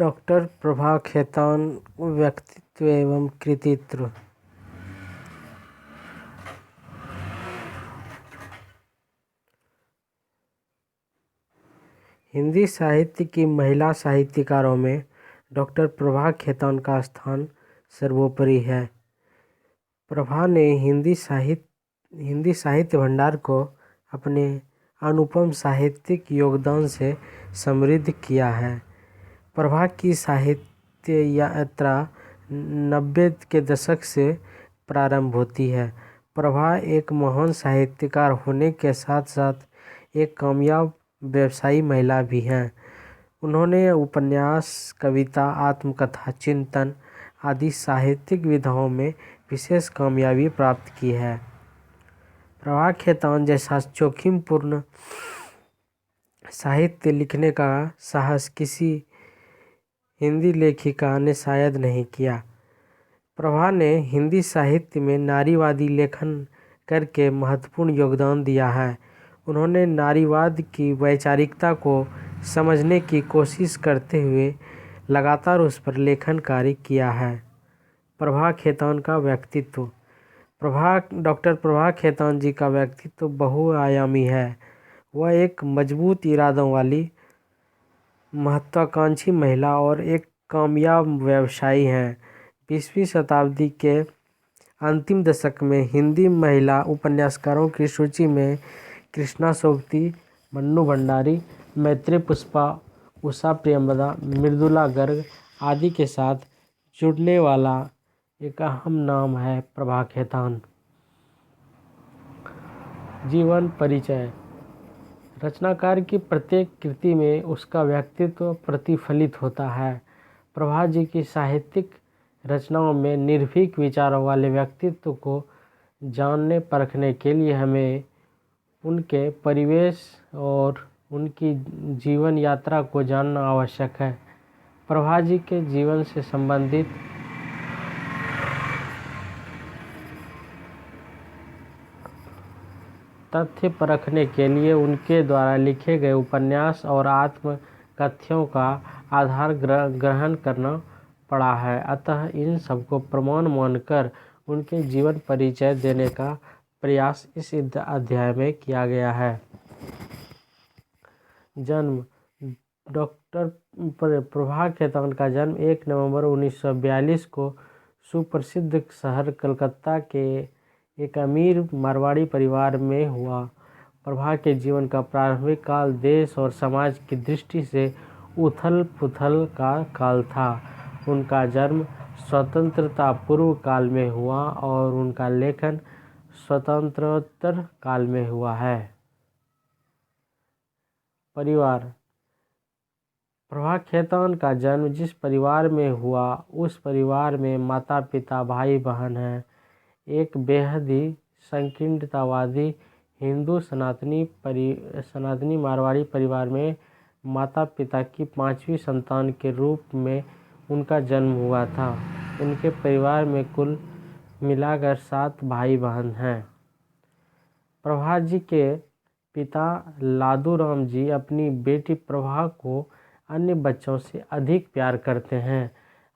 Doctor Prabha Khetan व्यक्तित्व एवं कृतित्व। हिंदी साहित्य की महिला साहित्यकारों में डॉक्टर प्रभा खेतान का स्थान सर्वोपरि है। प्रभा ने हिंदी साहित्य भंडार को अपने अनुपम साहित्यिक योगदान से समृद्ध किया है। प्रभा की साहित्य यात्रा 90 के दशक से प्रारंभ होती है। प्रभा एक महान साहित्यकार होने के साथ साथ एक कामयाब व्यवसायी महिला भी हैं। उन्होंने उपन्यास, कविता, आत्मकथा, चिंतन आदि साहित्यिक विधाओं में विशेष कामयाबी प्राप्त की है। प्रभा खेतान जैसा जोखिमपूर्ण साहित्य लिखने का साहस किसी हिंदी लेखिका ने शायद नहीं किया। प्रभा ने हिंदी साहित्य में नारीवादी लेखन करके महत्वपूर्ण योगदान दिया है। उन्होंने नारीवाद की वैचारिकता को समझने की कोशिश करते हुए लगातार उस पर लेखन कार्य किया है। प्रभा खेतान का व्यक्तित्व। डॉक्टर प्रभा खेतान जी का व्यक्तित्व बहुआयामी है। वह एक मजबूत इरादों वाली महत्वाकांक्षी महिला और एक कामयाब व्यवसायी हैं। 20वीं शताब्दी के अंतिम दशक में हिंदी महिला उपन्यासकारों की सूची में कृष्णा सोबती, मन्नू भंडारी, मैत्रेयी पुष्पा, उषा प्रियंवदा, मृदुला गर्ग आदि के साथ जुड़ने वाला एक अहम नाम है प्रभा खेतान। जीवन परिचय। रचनाकार की प्रत्येक कृति में उसका व्यक्तित्व प्रतिफलित होता है। प्रभा जी की साहित्यिक रचनाओं में निर्भीक विचारों वाले व्यक्तित्व को जानने परखने के लिए हमें उनके परिवेश और उनकी जीवन यात्रा को जानना आवश्यक है। प्रभा जी के जीवन से संबंधित तथ्य परखने के लिए उनके द्वारा लिखे गए उपन्यास और आत्मकथाओं का आधार ग्रहण करना पड़ा है। अतः इन सबको प्रमाण मानकर उनके जीवन परिचय देने का प्रयास इस अध्याय में किया गया है। जन्म। डॉक्टर प्रभा खेतान का जन्म 1 नवंबर 1942 को सुप्रसिद्ध शहर कलकत्ता के एक अमीर मारवाड़ी परिवार में हुआ। प्रभा के जीवन का प्रारंभिक काल देश और समाज की दृष्टि से उथल-पुथल का काल था। उनका जन्म स्वतंत्रता पूर्व काल में हुआ और उनका लेखन स्वतंत्रोत्तर काल में हुआ है। परिवार। प्रभा खेतान का जन्म जिस परिवार में हुआ उस परिवार में माता पिता भाई बहन हैं। एक बेहद ही संकीर्णतावादी हिंदू सनातनी मारवाड़ी परिवार में माता पिता की 5वीं संतान के रूप में उनका जन्म हुआ था। उनके परिवार में कुल मिलाकर 7 भाई बहन हैं। प्रभा जी के पिता लादूराम जी अपनी बेटी प्रभा को अन्य बच्चों से अधिक प्यार करते हैं।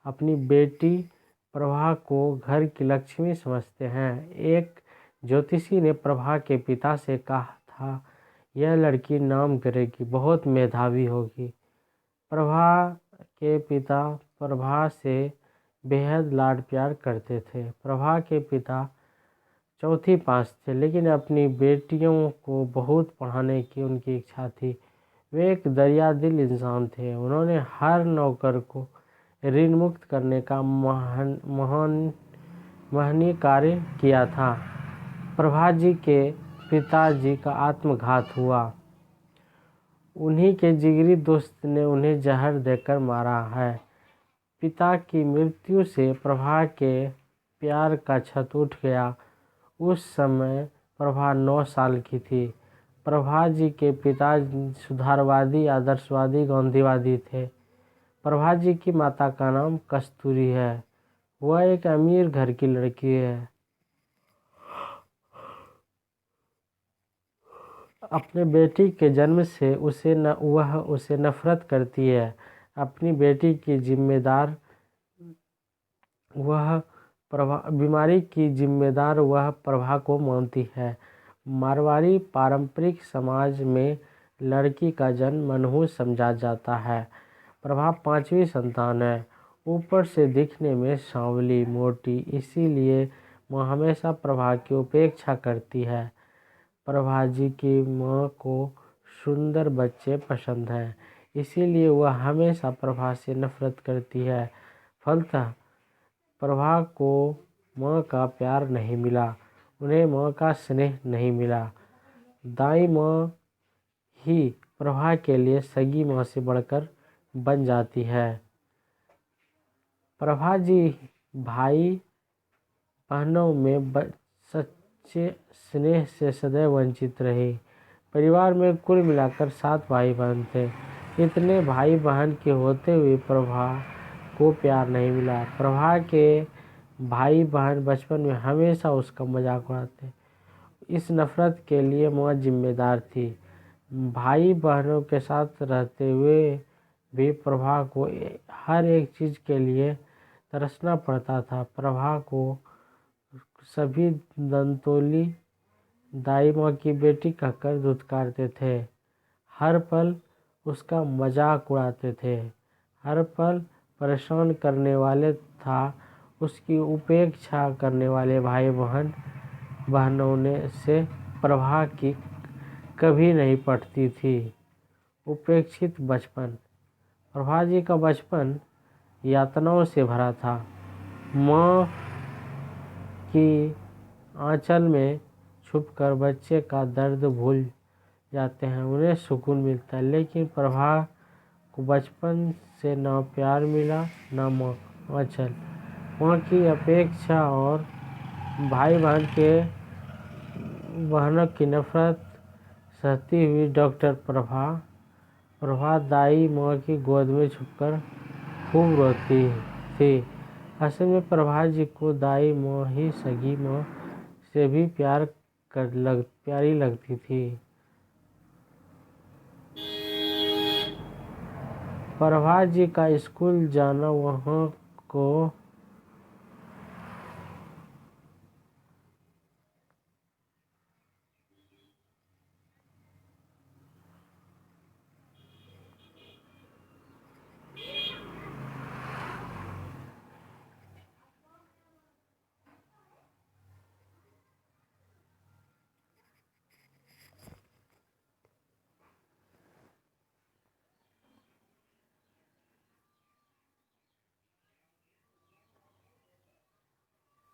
अपनी बेटी प्रभा को घर की लक्ष्मी समझते हैं। एक ज्योतिषी ने प्रभा के पिता से कहा था, यह लड़की नाम करेगी, बहुत मेधावी होगी। प्रभा के पिता प्रभा से बेहद लाड प्यार करते थे। प्रभा के पिता चौथी पास थे, लेकिन अपनी बेटियों को बहुत पढ़ाने की उनकी इच्छा थी। वे एक दरियादिल इंसान थे। उन्होंने हर नौकर को ऋण मुक्त करने का महनीय कार्य किया था। प्रभा जी के पिताजी का आत्मघात हुआ। उन्हीं के जिगरी दोस्त ने उन्हें जहर देकर मारा है। पिता की मृत्यु से प्रभा के प्यार का छत उठ गया। उस समय प्रभा 9 साल की थी। प्रभा जी के पिता सुधारवादी, आदर्शवादी, गांधीवादी थे। प्रभा जी की माता का नाम कस्तूरी है। वह एक अमीर घर की लड़की है। अपने बेटी के जन्म से वह उसे नफरत करती है। अपनी बेटी की बीमारी की जिम्मेदार वह प्रभा को मानती है। मारवाड़ी पारंपरिक समाज में लड़की का जन्म मनहूस समझा जाता है। प्रभा 5वीं संतान है। ऊपर से दिखने में सांवली मोटी, इसीलिए माँ हमेशा प्रभा की उपेक्षा करती है। प्रभा जी की माँ को सुंदर बच्चे पसंद हैं, इसीलिए वह हमेशा प्रभा से नफरत करती है। फलतः प्रभा को माँ का प्यार नहीं मिला, उन्हें माँ का स्नेह नहीं मिला। दाई माँ ही प्रभा के लिए सगी माँ से बढ़कर बन जाती है। प्रभा जी भाई बहनों में सच्चे स्नेह से सदैव वंचित रही। परिवार में कुल मिलाकर 7 भाई बहन थे। इतने भाई बहन के होते हुए प्रभा को प्यार नहीं मिला। प्रभा के भाई बहन बचपन में हमेशा उसका मजाक उड़ाते। इस नफरत के लिए माँ जिम्मेदार थी। भाई बहनों के साथ रहते हुए भी प्रभा को हर एक चीज़ के लिए तरसना पड़ता था। प्रभा को सभी दंतोली दाई माँ की बेटी कहकर धुतकारते थे। हर पल उसका मजाक उड़ाते थे। हर पल परेशान करने वाले था। उसकी उपेक्षा करने वाले भाई बहनों ने से प्रभा की कभी नहीं पटती थी। उपेक्षित बचपन। प्रभा जी का बचपन यातनाओं से भरा था। माँ की आंचल में छुपकर बच्चे का दर्द भूल जाते हैं, उन्हें सुकून मिलता है। लेकिन प्रभा को बचपन से ना प्यार मिला ना माँ आंचल। माँ की अपेक्षा और भाई बहनों की नफरत सहती हुई डॉक्टर प्रभा दाई माँ की गोद में छुपकर खूब रोती थी। असल में प्रभा जी को दाई माँ ही सगी माँ से भी प्यारी लगती थी। प्रभा जी का स्कूल जाना वहाँ को